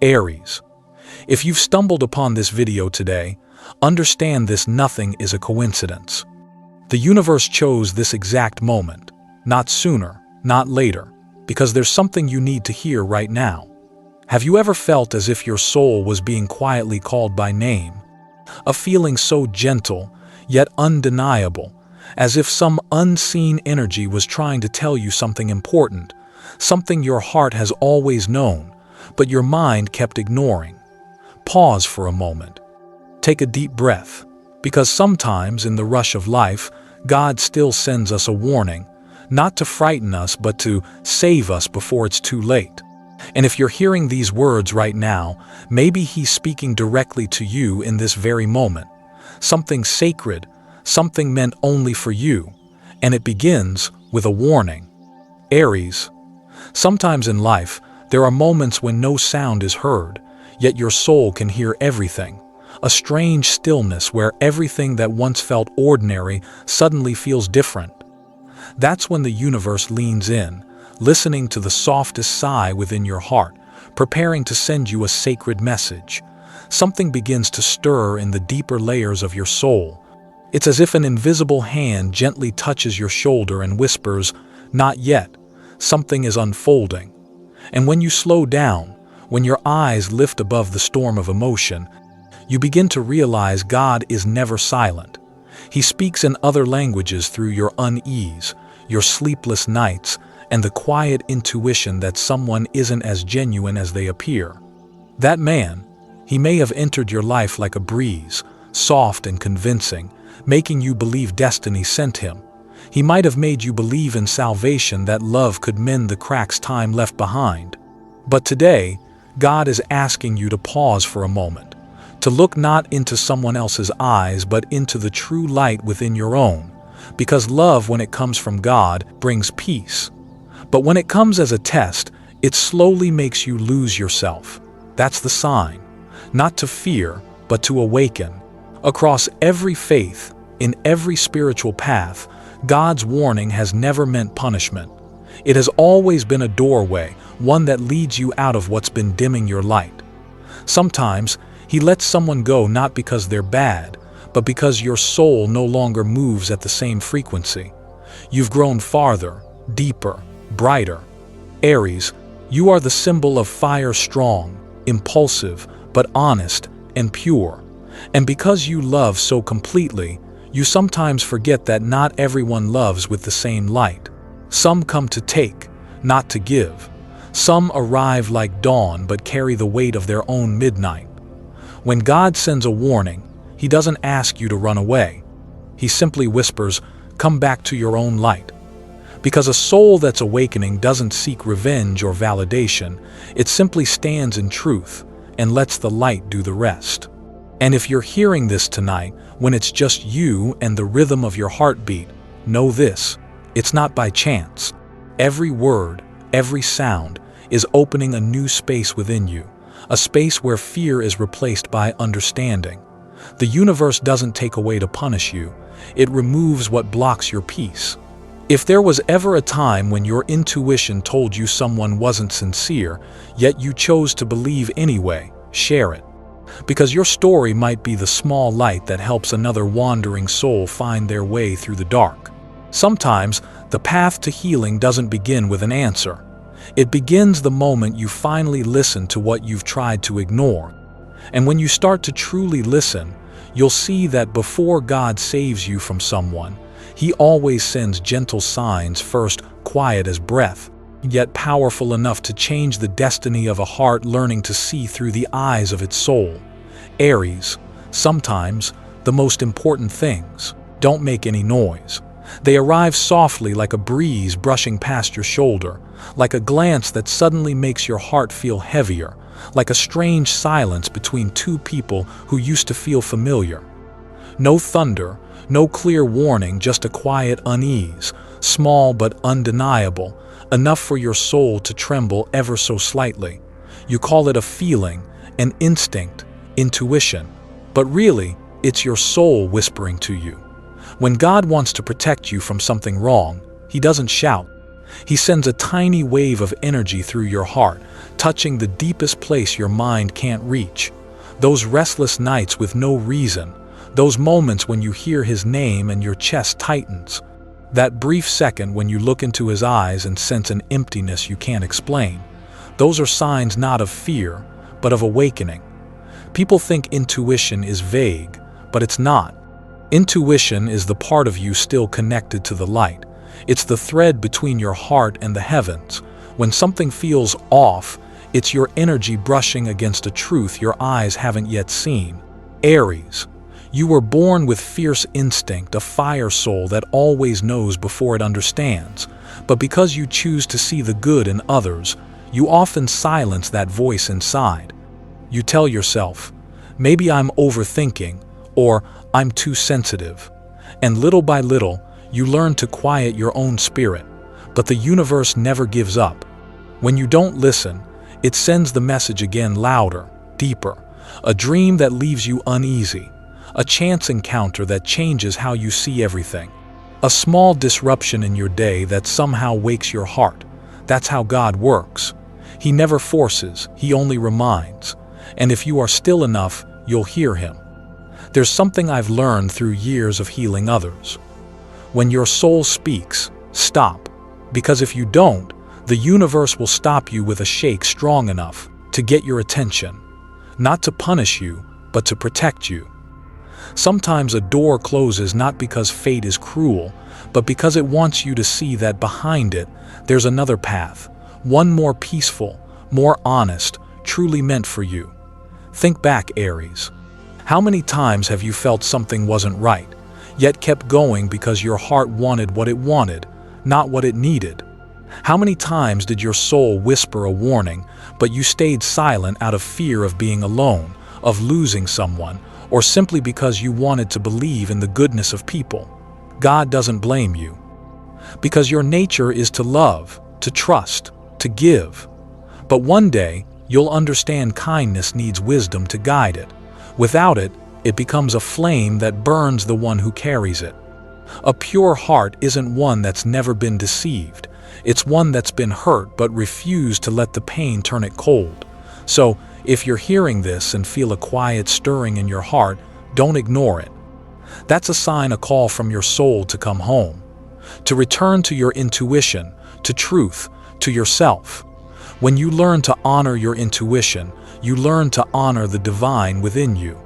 Aries. If you've stumbled upon this video today, understand this nothing is a coincidence. The universe chose this exact moment, not sooner, not later, because there's something you need to hear right now. Have you ever felt as if your soul was being quietly called by name? A feeling so gentle, yet undeniable, as if some unseen energy was trying to tell you something important, something your heart has always known, but your mind kept ignoring. Pause for a moment. Take a deep breath, because sometimes in the rush of life, God still sends us a warning, not to frighten us but to save us before it's too late. And if you're hearing these words right now, maybe He's speaking directly to you in this very moment. Something sacred, something meant only for you, and it begins with a warning. Aries. Sometimes in life, there are moments when no sound is heard, yet your soul can hear everything. A strange stillness where everything that once felt ordinary suddenly feels different. That's when the universe leans in, listening to the softest sigh within your heart, preparing to send you a sacred message. Something begins to stir in the deeper layers of your soul. It's as if an invisible hand gently touches your shoulder and whispers, "Not yet, something is unfolding." And when you slow down, when your eyes lift above the storm of emotion, you begin to realize God is never silent. He speaks in other languages through your unease, your sleepless nights, and the quiet intuition that someone isn't as genuine as they appear. That man, he may have entered your life like a breeze, soft and convincing, making you believe destiny sent him. He might have made you believe in salvation, that love could mend the cracks time left behind. But today, God is asking you to pause for a moment, to look not into someone else's eyes but into the true light within your own, because love, when it comes from God, brings peace. But when it comes as a test, it slowly makes you lose yourself. That's the sign, not to fear, but to awaken. Across every faith, in every spiritual path, God's warning has never meant punishment. It has always been a doorway, one that leads you out of what's been dimming your light. Sometimes, He lets someone go not because they're bad, but because your soul no longer moves at the same frequency. You've grown farther, deeper, brighter. Aries, you are the symbol of fire, strong, impulsive, but honest and pure. And because you love so completely, you sometimes forget that not everyone loves with the same light. Some come to take, not to give. Some arrive like dawn but carry the weight of their own midnight. When God sends a warning, He doesn't ask you to run away. He simply whispers, "Come back to your own light." Because a soul that's awakening doesn't seek revenge or validation. It simply stands in truth and lets the light do the rest. And if you're hearing this tonight, when it's just you and the rhythm of your heartbeat, know this: it's not by chance. Every word, every sound is opening a new space within you, a space where fear is replaced by understanding. The universe doesn't take away to punish you, it removes what blocks your peace. If there was ever a time when your intuition told you someone wasn't sincere, yet you chose to believe anyway, share it. Because your story might be the small light that helps another wandering soul find their way through the dark. Sometimes, the path to healing doesn't begin with an answer. It begins the moment you finally listen to what you've tried to ignore. And when you start to truly listen, you'll see that before God saves you from someone, He always sends gentle signs first, quiet as breath, yet powerful enough to change the destiny of a heart learning to see through the eyes of its soul. Aries, sometimes the most important things don't make any noise. They arrive softly, like a breeze brushing past your shoulder, like a glance that suddenly makes your heart feel heavier, like a strange silence between two people who used to feel familiar. No thunder, no clear warning, just a quiet unease, small but undeniable, enough for your soul to tremble ever so slightly. You call it a feeling, an instinct, intuition, but really, it's your soul whispering to you. When God wants to protect you from something wrong, He doesn't shout. He sends a tiny wave of energy through your heart, touching the deepest place your mind can't reach. Those restless nights with no reason, those moments when you hear his name and your chest tightens. That brief second when you look into his eyes and sense an emptiness you can't explain. Those are signs not of fear, but of awakening. People think intuition is vague, but it's not. Intuition is the part of you still connected to the light. It's the thread between your heart and the heavens. When something feels off, it's your energy brushing against a truth your eyes haven't yet seen. Aries, you were born with fierce instinct, a fire soul that always knows before it understands. But because you choose to see the good in others, you often silence that voice inside. You tell yourself, maybe I'm overthinking, or I'm too sensitive. And little by little, you learn to quiet your own spirit. But the universe never gives up. When you don't listen, it sends the message again louder, deeper. A dream that leaves you uneasy. A chance encounter that changes how you see everything. A small disruption in your day that somehow wakes your heart. That's how God works. He never forces, he only reminds. And if you are still enough, you'll hear him. There's something I've learned through years of healing others. When your soul speaks, stop. Because if you don't, the universe will stop you with a shake strong enough to get your attention. Not to punish you, but to protect you. Sometimes a door closes not because fate is cruel, but because it wants you to see that behind it, there's another path. One more peaceful, more honest, truly meant for you. Think back, Aries. How many times have you felt something wasn't right, yet kept going because your heart wanted what it wanted, not what it needed? How many times did your soul whisper a warning, but you stayed silent out of fear of being alone, of losing someone, or simply because you wanted to believe in the goodness of people? God doesn't blame you. Because your nature is to love, to trust, to give. But one day, you'll understand kindness needs wisdom to guide it. Without it, it becomes a flame that burns the one who carries it. A pure heart isn't one that's never been deceived. It's one that's been hurt but refused to let the pain turn it cold. So, if you're hearing this and feel a quiet stirring in your heart, don't ignore it. That's a sign, a call from your soul to come home. To return to your intuition, to truth, to yourself. When you learn to honor your intuition, you learn to honor the divine within you.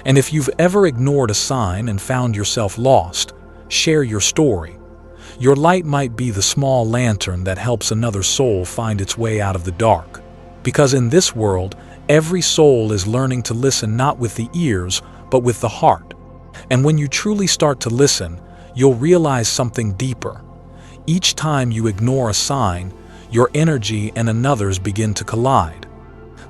And if you've ever ignored a sign and found yourself lost, share your story. Your light might be the small lantern that helps another soul find its way out of the dark. Because in this world, every soul is learning to listen not with the ears, but with the heart. And when you truly start to listen, you'll realize something deeper. Each time you ignore a sign, your energy and another's begin to collide.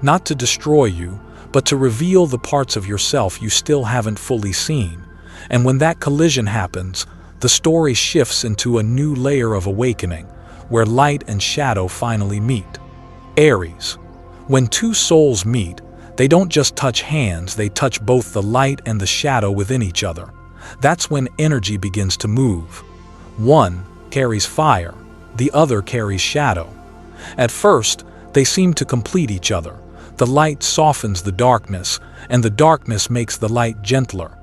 Not to destroy you, but to reveal the parts of yourself you still haven't fully seen. And when that collision happens, the story shifts into a new layer of awakening, where light and shadow finally meet. Aries. When two souls meet, they don't just touch hands, they touch both the light and the shadow within each other. That's when energy begins to move. One carries fire, the other carries shadow. At first, they seem to complete each other. The light softens the darkness, and the darkness makes the light gentler.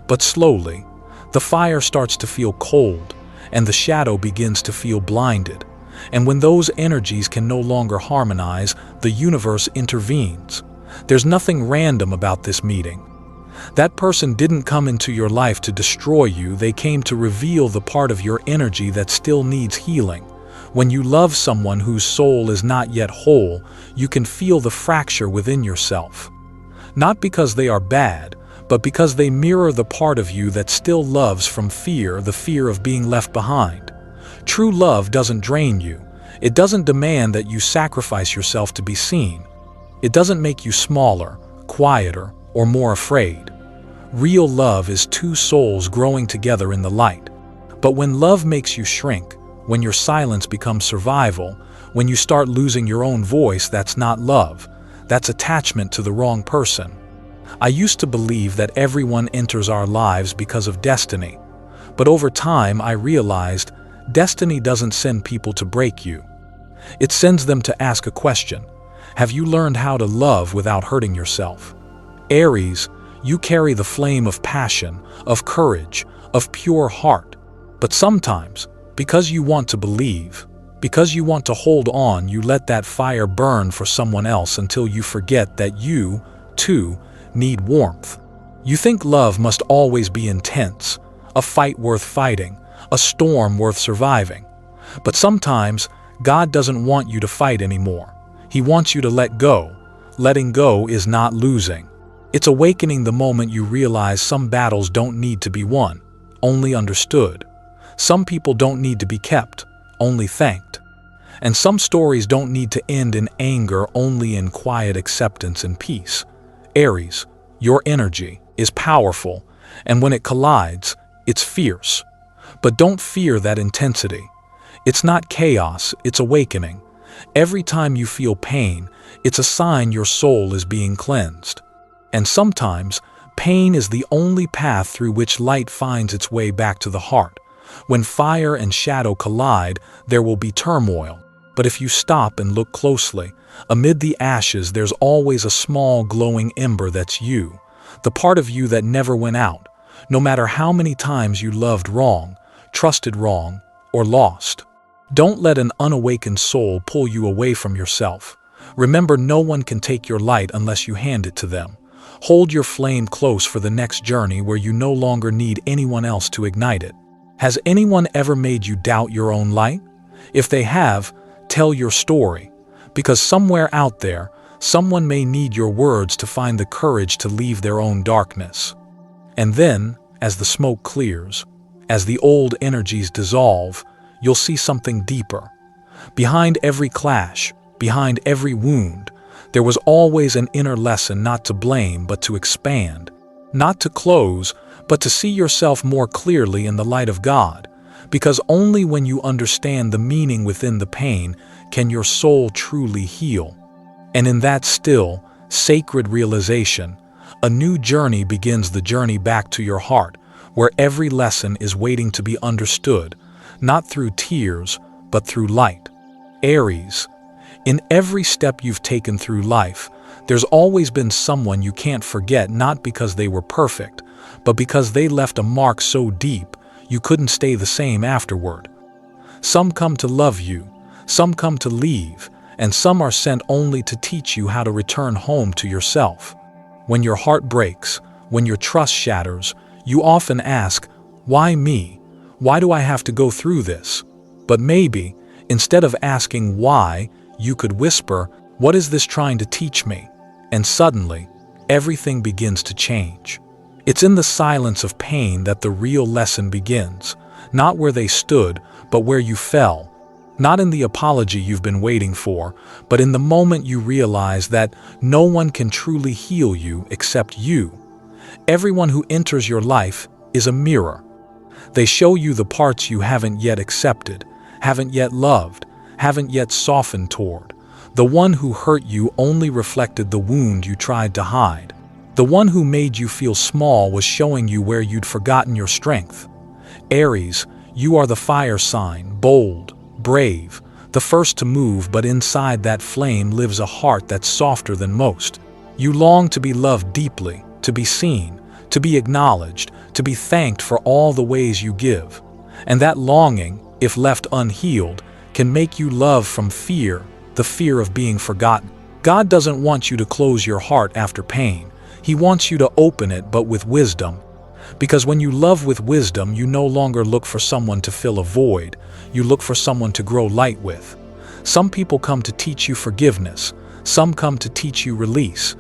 But slowly, the fire starts to feel cold, and the shadow begins to feel blinded. And when those energies can no longer harmonize, the universe intervenes. There's nothing random about this meeting. That person didn't come into your life to destroy you, they came to reveal the part of your energy that still needs healing. When you love someone whose soul is not yet whole, you can feel the fracture within yourself. Not because they are bad, but because they mirror the part of you that still loves from fear, the fear of being left behind. True love doesn't drain you. It doesn't demand that you sacrifice yourself to be seen. It doesn't make you smaller, quieter, or more afraid. Real love is two souls growing together in the light. But when love makes you shrink, when your silence becomes survival, when you start losing your own voice, that's not love. That's attachment to the wrong person. I used to believe that everyone enters our lives because of destiny. But over time I realized Destiny doesn't send people to break you. It sends them to ask a question. Have you learned how to love without hurting yourself? Aries, you carry the flame of passion, of courage, of pure heart. But sometimes, because you want to believe, because you want to hold on, you let that fire burn for someone else until you forget that you, too, need warmth. You think love must always be intense, a fight worth fighting, a storm worth surviving. But sometimes, God doesn't want you to fight anymore. He wants you to let go. Letting go is not losing. It's awakening the moment you realize some battles don't need to be won, only understood. Some people don't need to be kept, only thanked. And some stories don't need to end in anger, only in quiet acceptance and peace. Aries, your energy is powerful, and when it collides, it's fierce. But don't fear that intensity. It's not chaos, it's awakening. Every time you feel pain, it's a sign your soul is being cleansed. And sometimes, pain is the only path through which light finds its way back to the heart. When fire and shadow collide, there will be turmoil. But if you stop and look closely, amid the ashes there's always a small glowing ember that's you, the part of you that never went out, no matter how many times you loved wrong, trusted wrong, or lost. Don't let an unawakened soul pull you away from yourself. Remember, no one can take your light unless you hand it to them. Hold your flame close for the next journey where you no longer need anyone else to ignite it. Has anyone ever made you doubt your own light? If they have, tell your story, because somewhere out there, someone may need your words to find the courage to leave their own darkness. And then, as the smoke clears, as the old energies dissolve, you'll see something deeper. Behind every clash, behind every wound, there was always an inner lesson, not to blame but to expand, not to close, but to see yourself more clearly in the light of God, because only when you understand the meaning within the pain can your soul truly heal. And in that still, sacred realization, a new journey begins, the journey back to your heart, where every lesson is waiting to be understood, not through tears, but through light. Aries, in every step you've taken through life, there's always been someone you can't forget, not because they were perfect, but because they left a mark so deep you couldn't stay the same afterward. Some come to love you, some come to leave, and some are sent only to teach you how to return home to yourself. When your heart breaks, when your trust shatters, you often ask, why me? Why do I have to go through this? But maybe, instead of asking why, you could whisper, what is this trying to teach me? And suddenly, everything begins to change. It's in the silence of pain that the real lesson begins, not where they stood, but where you fell. Not in the apology you've been waiting for, but in the moment you realize that no one can truly heal you except you. Everyone who enters your life is a mirror. They show you the parts you haven't yet accepted, haven't yet loved, haven't yet softened toward. The one who hurt you only reflected the wound you tried to hide. The one who made you feel small was showing you where you'd forgotten your strength. Aries, you are the fire sign, bold, brave, the first to move, but inside that flame lives a heart that's softer than most. You long to be loved deeply, to be seen, to be acknowledged, to be thanked for all the ways you give. And that longing, if left unhealed, can make you love from fear, the fear of being forgotten. God doesn't want you to close your heart after pain. He wants you to open it, but with wisdom. Because when you love with wisdom, you no longer look for someone to fill a void. You look for someone to grow light with. Some people come to teach you forgiveness. Some come to teach you release.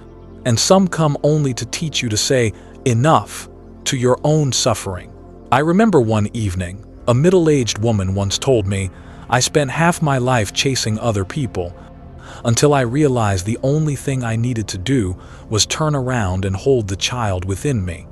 And some come only to teach you to say, enough, to your own suffering. I remember one evening, a middle-aged woman once told me, I spent half my life chasing other people, until I realized the only thing I needed to do was turn around and hold the child within me.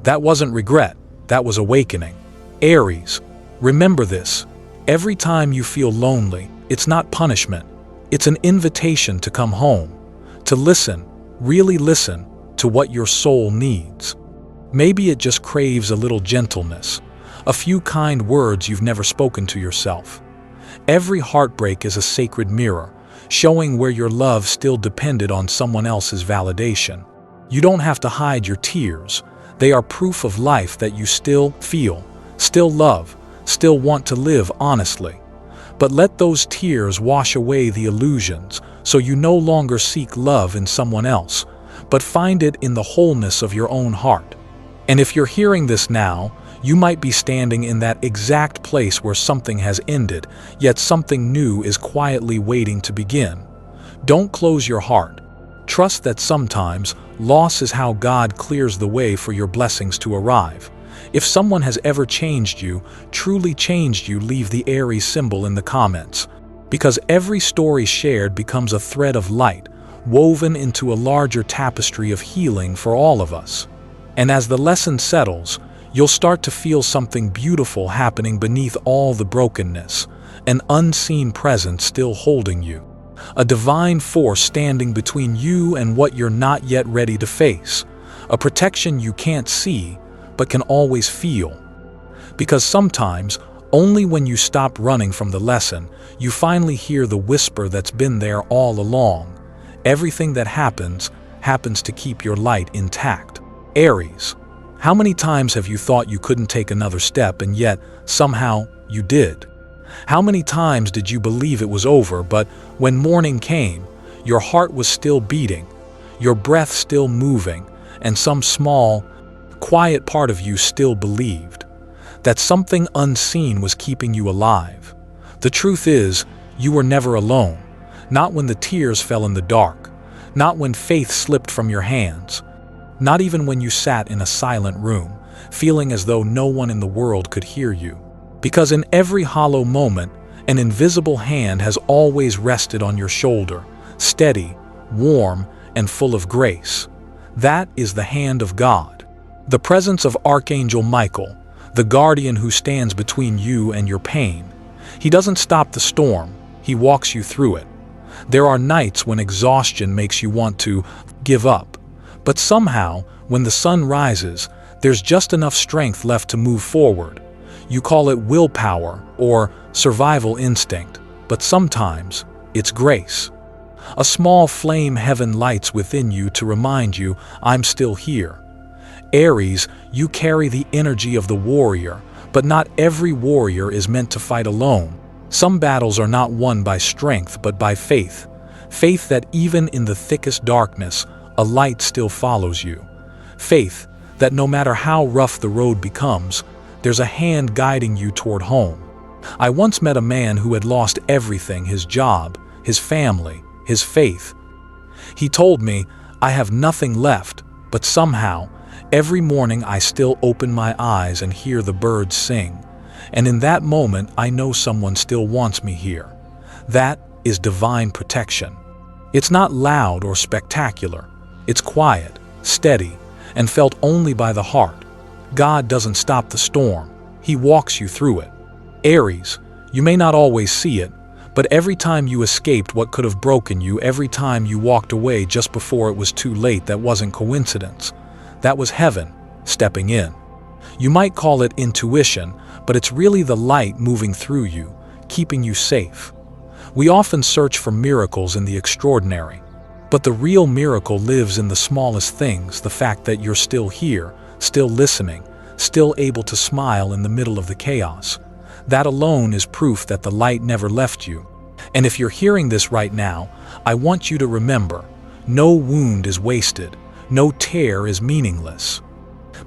That wasn't regret, that was awakening. Aries, remember this. Every time you feel lonely, it's not punishment. It's an invitation to come home, to listen, really listen to what your soul needs. Maybe it just craves a little gentleness, A few kind words you've never spoken to yourself. Every heartbreak is a sacred mirror, showing where your love still depended on someone else's validation. You don't have to hide your tears. They are proof of life that you still feel, still love, still want to live honestly. But let those tears wash away the illusions, so you no longer seek love in someone else, but find it in the wholeness of your own heart. And if you're hearing this now, you might be standing in that exact place where something has ended, yet something new is quietly waiting to begin. Don't close your heart. Trust that sometimes loss is how God clears the way for your blessings to arrive. If someone has ever changed you, truly changed you, leave the Aries symbol in the comments. Because every story shared becomes a thread of light, woven into a larger tapestry of healing for all of us. And as the lesson settles, you'll start to feel something beautiful happening beneath all the brokenness, an unseen presence still holding you. A divine force standing between you and what you're not yet ready to face. A protection you can't see, but can always feel. Because sometimes, only when you stop running from the lesson, you finally hear the whisper that's been there all along. Everything that happens to keep your light intact. Aries, how many times have you thought you couldn't take another step and yet, somehow, you did? How many times did you believe it was over, but when morning came, your heart was still beating, your breath still moving, and some small, quiet part of you still believed that something unseen was keeping you alive? The truth is, you were never alone. Not when the tears fell in the dark, not when faith slipped from your hands, not even when you sat in a silent room, feeling as though no one in the world could hear you. Because in every hollow moment, an invisible hand has always rested on your shoulder, steady, warm, and full of grace. That is the hand of God. The presence of Archangel Michael, the guardian who stands between you and your pain. He doesn't stop the storm, he walks you through it. There are nights when exhaustion makes you want to give up. But somehow, when the sun rises, there's just enough strength left to move forward. You call it willpower or survival instinct, but sometimes it's grace. A small flame heaven lights within you to remind you, I'm still here. Aries, you carry the energy of the warrior, but not every warrior is meant to fight alone. Some battles are not won by strength but by faith. Faith that even in the thickest darkness, a light still follows you. Faith that no matter how rough the road becomes, there's a hand guiding you toward home. I once met a man who had lost everything: his job, his family, his faith. He told me, I have nothing left, but somehow, every morning I still open my eyes and hear the birds sing. And in that moment, I know someone still wants me here. That is divine protection. It's not loud or spectacular. It's quiet, steady, and felt only by the heart. God doesn't stop the storm. He walks you through it. Aries, you may not always see it, but every time you escaped what could have broken you, every time you walked away just before it was too late, that wasn't coincidence. That was heaven stepping in. You might call it intuition, but it's really the light moving through you, keeping you safe. We often search for miracles in the extraordinary, but the real miracle lives in the smallest things: the fact that you're still here, still listening, still able to smile in the middle of the chaos. That alone is proof that the light never left you. And if you're hearing this right now, I want you to remember, no wound is wasted, no tear is meaningless.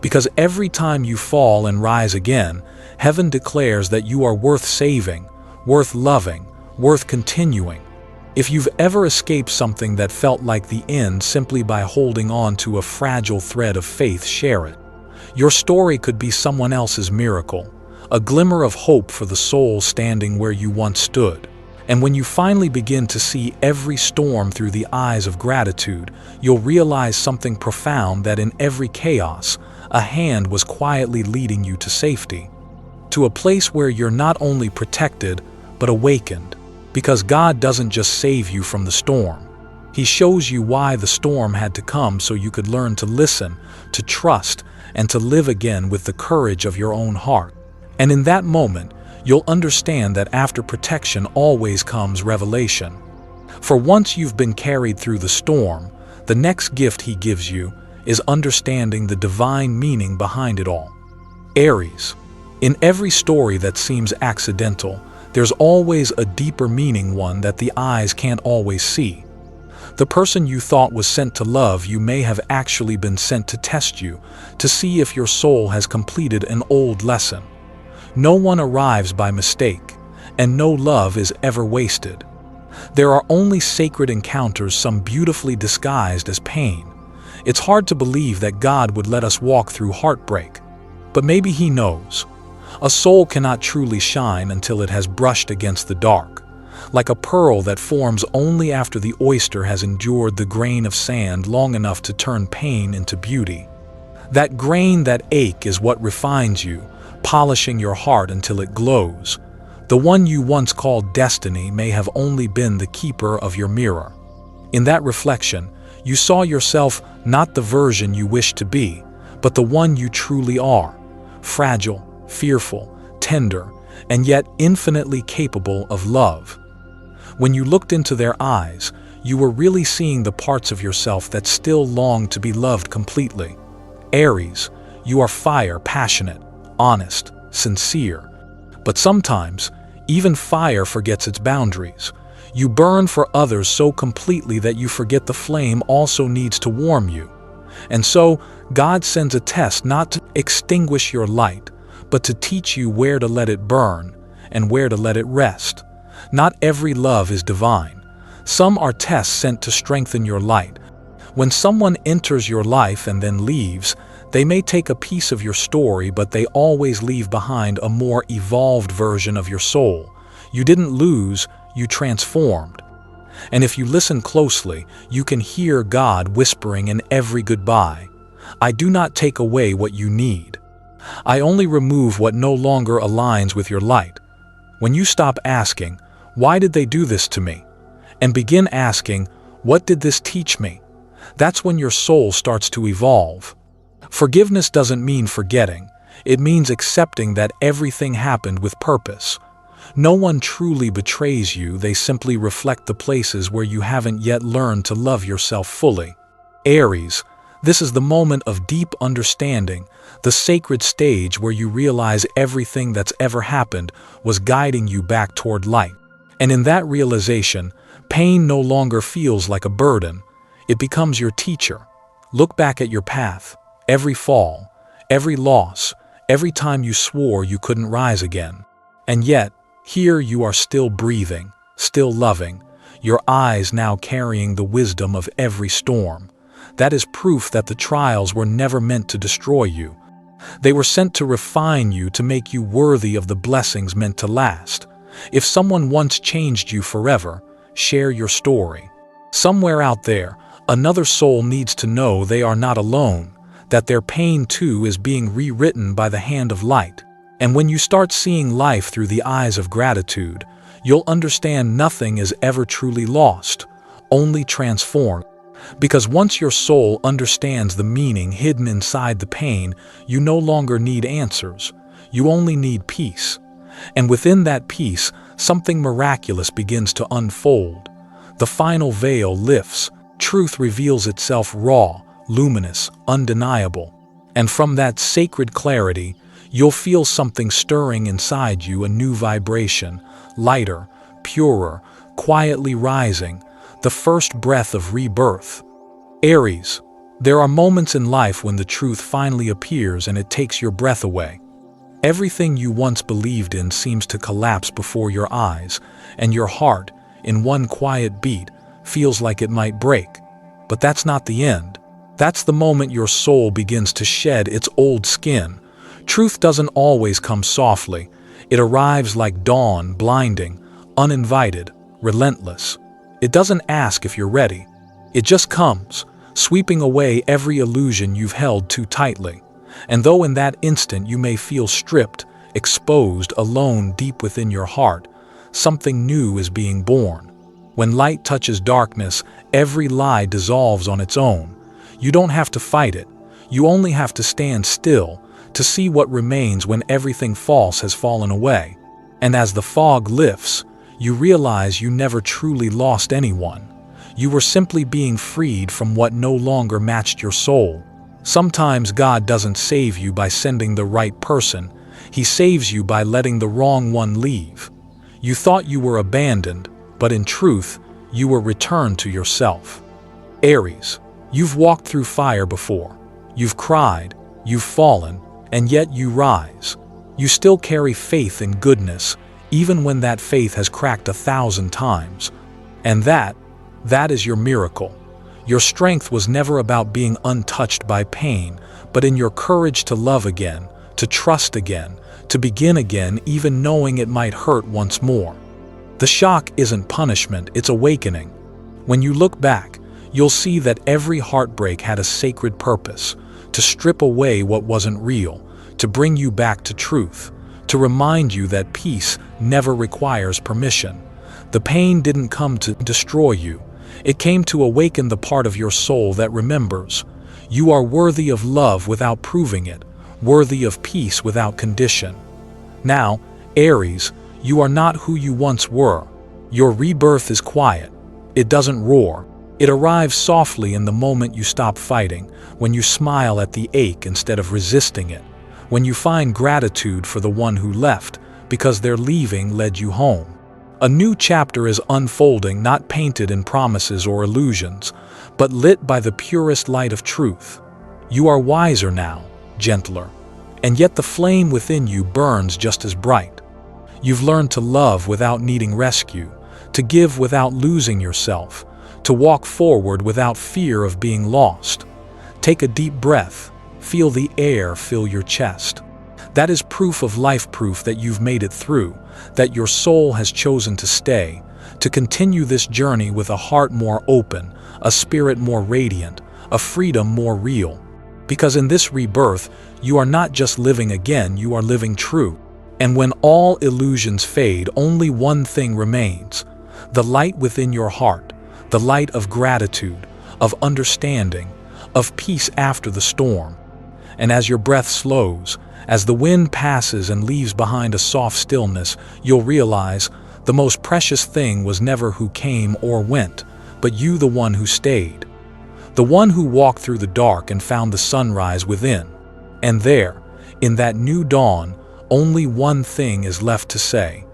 Because every time you fall and rise again, heaven declares that you are worth saving, worth loving, worth continuing. If you've ever escaped something that felt like the end simply by holding on to a fragile thread of faith, share it. Your story could be someone else's miracle, a glimmer of hope for the soul standing where you once stood. And when you finally begin to see every storm through the eyes of gratitude, you'll realize something profound: that in every chaos, a hand was quietly leading you to safety, to a place where you're not only protected, but awakened. Because God doesn't just save you from the storm. He shows you why the storm had to come, so you could learn to listen, to trust, and to live again with the courage of your own heart. And in that moment, you'll understand that after protection always comes revelation. For once you've been carried through the storm, the next gift he gives you is understanding the divine meaning behind it all. Aries. In every story that seems accidental, there's always a deeper meaning, one that the eyes can't always see. The person you thought was sent to love you may have actually been sent to test you, to see if your soul has completed an old lesson. No one arrives by mistake, and no love is ever wasted. There are only sacred encounters, some beautifully disguised as pain. It's hard to believe that God would let us walk through heartbreak, but maybe he knows. A soul cannot truly shine until it has brushed against the dark, like a pearl that forms only after the oyster has endured the grain of sand long enough to turn pain into beauty. That grain, that ache, is what refines you, polishing your heart until it glows. The one you once called destiny may have only been the keeper of your mirror. In that reflection, you saw yourself not the version you wished to be, but the one you truly are, fragile, fearful, tender, and yet infinitely capable of love. When you looked into their eyes, you were really seeing the parts of yourself that still long to be loved completely. Aries, you are fire, passionate, honest, sincere. But sometimes, even fire forgets its boundaries. You burn for others so completely that you forget the flame also needs to warm you. And so, God sends a test not to extinguish your light, but to teach you where to let it burn and where to let it rest. Not every love is divine. Some are tests sent to strengthen your light. When someone enters your life and then leaves, they may take a piece of your story, but they always leave behind a more evolved version of your soul. You didn't lose, you transformed. And if you listen closely, you can hear God whispering in every goodbye, "I do not take away what you need. I only remove what no longer aligns with your light." When you stop asking, "Why did they do this to me?" and begin asking, "What did this teach me?" that's when your soul starts to evolve. Forgiveness doesn't mean forgetting. It means accepting that everything happened with purpose. No one truly betrays you, they simply reflect the places where you haven't yet learned to love yourself fully. Aries, this is the moment of deep understanding, the sacred stage where you realize everything that's ever happened was guiding you back toward light. And in that realization, pain no longer feels like a burden. It becomes your teacher. Look back at your path, every fall, every loss, every time you swore you couldn't rise again. And yet, here you are still breathing, still loving, your eyes now carrying the wisdom of every storm. That is proof that the trials were never meant to destroy you. They were sent to refine you, to make you worthy of the blessings meant to last. If someone once changed you forever, share your story. Somewhere out there, another soul needs to know they are not alone, that their pain too is being rewritten by the hand of light. And when you start seeing life through the eyes of gratitude, you'll understand nothing is ever truly lost, only transformed. Because once your soul understands the meaning hidden inside the pain, you no longer need answers. You only need peace. And within that peace, something miraculous begins to unfold. The final veil lifts. Truth reveals itself raw, luminous, undeniable. And from that sacred clarity, you'll feel something stirring inside you, a new vibration, lighter, purer, quietly rising, the first breath of rebirth. Aries, there are moments in life when the truth finally appears and it takes your breath away. Everything you once believed in seems to collapse before your eyes, and your heart, in one quiet beat, feels like it might break. But that's not the end. That's the moment your soul begins to shed its old skin. Truth doesn't always come softly. It arrives like dawn, blinding, uninvited, relentless. It doesn't ask if you're ready. It just comes, sweeping away every illusion you've held too tightly. And though in that instant you may feel stripped, exposed, alone deep within your heart, something new is being born. When light touches darkness, every lie dissolves on its own. You don't have to fight it. You only have to stand still, to see what remains when everything false has fallen away. And as the fog lifts, you realize you never truly lost anyone. You were simply being freed from what no longer matched your soul. Sometimes God doesn't save you by sending the right person. He saves you by letting the wrong one leave. You thought you were abandoned, but in truth, you were returned to yourself. Aries, you've walked through fire before. You've cried, you've fallen, and yet you rise. You still carry faith in goodness, even when that faith has cracked 1,000 times. And that is your miracle. Your strength was never about being untouched by pain, but in your courage to love again, to trust again, to begin again even knowing it might hurt once more. The shock isn't punishment, it's awakening. When you look back, you'll see that every heartbreak had a sacred purpose, to strip away what wasn't real, to bring you back to truth, to remind you that peace never requires permission. The pain didn't come to destroy you. It came to awaken the part of your soul that remembers. You are worthy of love without proving it, worthy of peace without condition. Now, Aries, you are not who you once were. Your rebirth is quiet. It doesn't roar. It arrives softly in the moment you stop fighting, when you smile at the ache instead of resisting it, when you find gratitude for the one who left, because their leaving led you home. A new chapter is unfolding, not painted in promises or illusions, but lit by the purest light of truth. You are wiser now, gentler, and yet the flame within you burns just as bright. You've learned to love without needing rescue, to give without losing yourself, to walk forward without fear of being lost. Take a deep breath, feel the air fill your chest. That is proof of life, proof that you've made it through, that your soul has chosen to stay, to continue this journey with a heart more open, a spirit more radiant, a freedom more real. Because in this rebirth, you are not just living again, you are living true. And when all illusions fade, only one thing remains: the light within your heart, the light of gratitude, of understanding, of peace after the storm. And as your breath slows, as the wind passes and leaves behind a soft stillness, you'll realize the most precious thing was never who came or went, but you, the one who stayed. The one who walked through the dark and found the sunrise within. And there, in that new dawn, only one thing is left to say: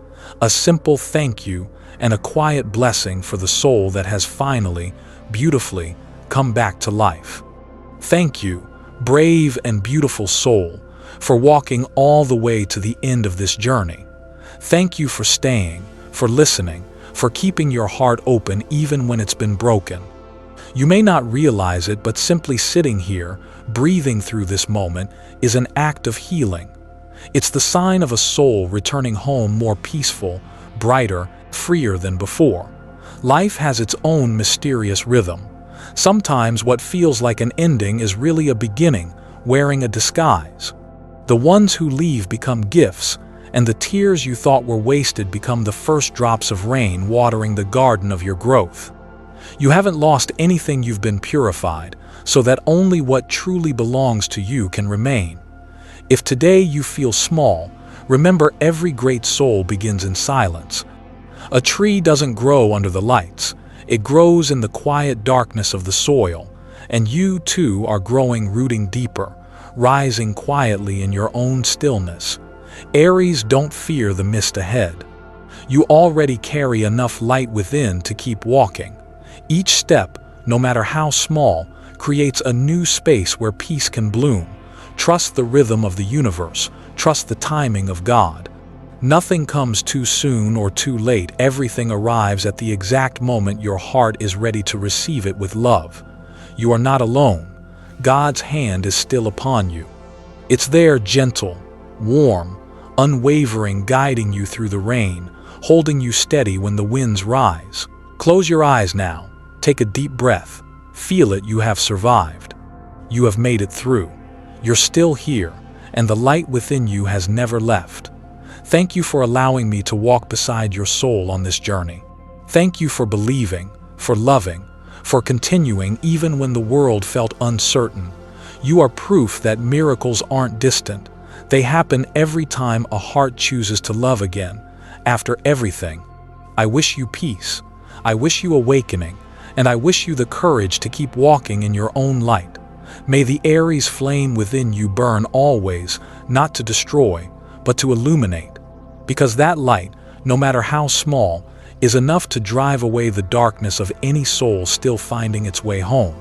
a simple thank you and a quiet blessing for the soul that has finally, beautifully, come back to life. Thank you, brave and beautiful soul, for walking all the way to the end of this journey. Thank you for staying, for listening, for keeping your heart open even when it's been broken. You may not realize it, but simply sitting here, breathing through this moment, is an act of healing. It's the sign of a soul returning home more peaceful, brighter, freer than before. Life has its own mysterious rhythm. Sometimes what feels like an ending is really a beginning, wearing a disguise. The ones who leave become gifts, and the tears you thought were wasted become the first drops of rain watering the garden of your growth. You haven't lost anything, you've been purified, so that only what truly belongs to you can remain. If today you feel small, remember every great soul begins in silence. A tree doesn't grow under the lights. It grows in the quiet darkness of the soil, and you too are growing, rooting deeper, rising quietly in your own stillness. Aries, don't fear the mist ahead. You already carry enough light within to keep walking. Each step, no matter how small, creates a new space where peace can bloom. Trust the rhythm of the universe. Trust the timing of God. Nothing comes too soon or too late. Everything arrives at the exact moment your heart is ready to receive it with love. You are not alone. God's hand is still upon you. It's there, gentle, warm, unwavering, guiding you through the rain, holding you steady when the winds rise. Close your eyes now. Take a deep breath. Feel it, you have survived. You have made it through. You're still here, and the light within you has never left. Thank you for allowing me to walk beside your soul on this journey. Thank you for believing, for loving, for continuing even when the world felt uncertain. You are proof that miracles aren't distant, They happen every time a heart chooses to love again. After everything, I wish you peace, I wish you awakening, and I wish you the courage to keep walking in your own light. May the Aries flame within you burn always, not to destroy, but to illuminate. Because that light, no matter how small, is enough to drive away the darkness of any soul still finding its way home.